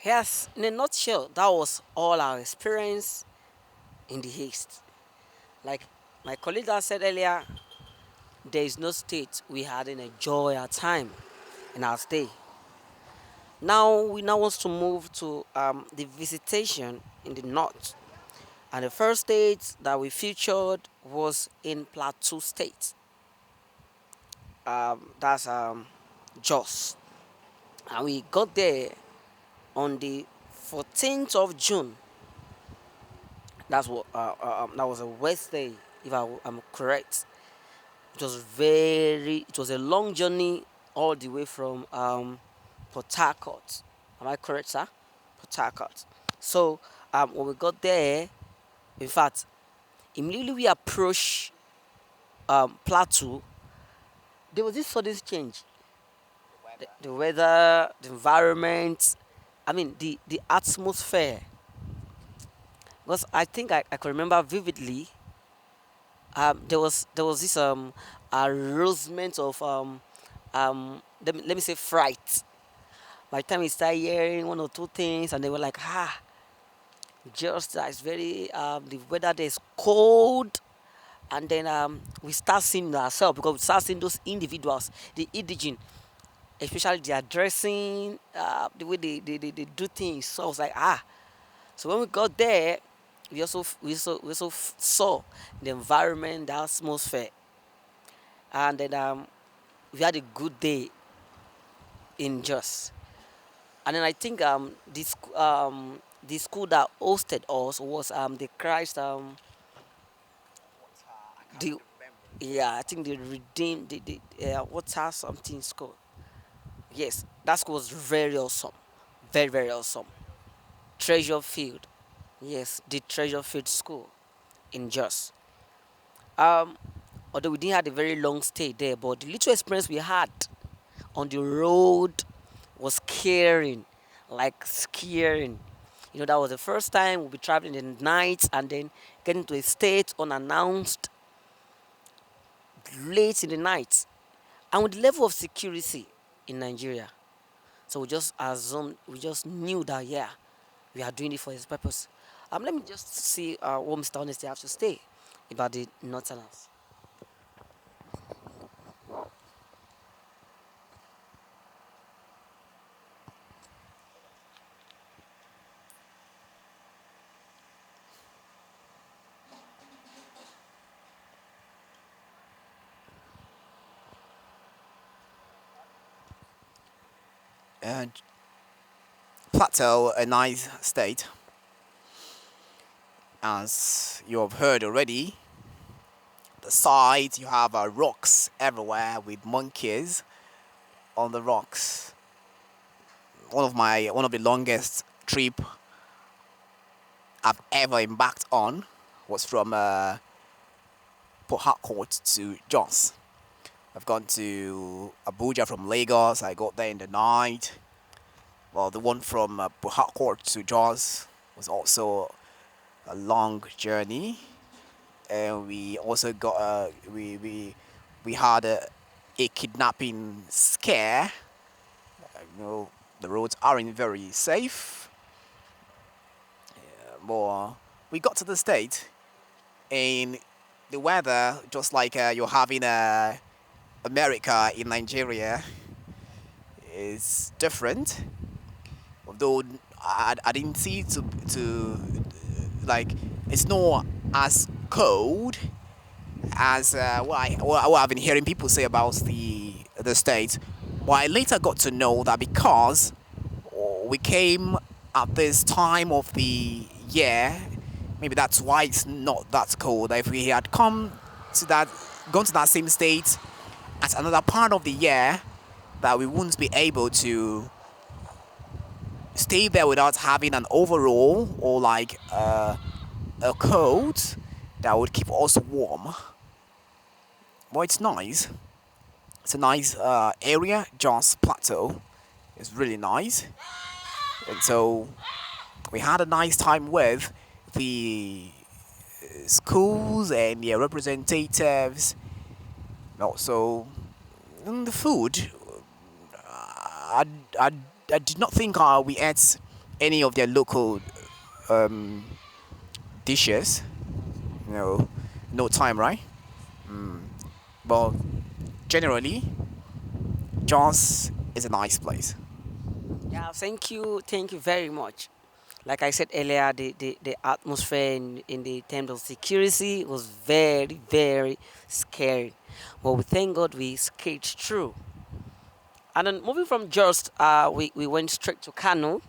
Yes, in a nutshell, that was all our experience in the East. Like my colleague that said earlier, there is no state we hadn't enjoyed our time in our stay. Now we now want to move to the visitation in the north. And the first state that we featured was in Plateau State. That's Jos. And we got there on the 14th of June. That was a Wednesday, if I'm correct. It was a long journey all the way from Port Harcourt. Am I correct, sir? Port Harcourt. So when we got there, in fact, immediately we approached Plateau, there was this sudden change. The weather, the environment, I mean, the atmosphere. Because I think I can remember vividly, there was this arousement of let me say fright. By the time we started hearing one or two things, and they were like, just that it's very the weather there is cold, and then we start seeing ourselves because we start seeing those individuals, the indigene, especially their dressing, the way they do things. So I was like, So when we got there, we also saw the environment, the atmosphere, and then we had a good day in Jos. And then I think the school that hosted us was the Christ the yeah, I think the Redeemed the what's something school. Yes, that school was very awesome, very very awesome. Treasure Field, yes, the Treasure Field School in Jos. Um, Although we didn't have a very long stay there, but the little experience we had on the road was scaring, like scaring. That was the first time we'll be traveling in the night and then getting to a state unannounced late in the night. And with the level of security in Nigeria, so we just knew that, yeah, we are doing it for his purpose. Let me just see what Mr. Honesty has to say about the Northerners. Uh, Plateau, a nice state, as you have heard already. The side you have rocks everywhere with monkeys on the rocks. One of the longest trip I've ever embarked on was from Port Harcourt to Jos. I've gone to Abuja from Lagos. I got there in the night. Well, the one from Port Harcourt to Jos was also a long journey, and we also got we had a kidnapping scare. The roads aren't very safe. But we got to the state, and the weather, just like you're having America in Nigeria, is different. Although I didn't see it like, it's not as cold as what I've been hearing people say about the state. But I later got to know that because we came at this time of the year, maybe that's why it's not that cold. If we had to that gone to that same state at another part of the year, that we wouldn't be able to stay there without having an overall or like a coat that would keep us warm. Well, it's nice. It's a nice area. Jos Plateau is really nice, and so we had a nice time with the schools and their representatives. Also, the food. I, I, I did not think we ate any of their local um, dishes. You know, no time, right? But generally, John's is a nice place. Yeah, thank you very much. Like I said earlier, the atmosphere in the terms of security was very, very scary. But we thank God we skate through. And then moving from just, we went straight to Kano.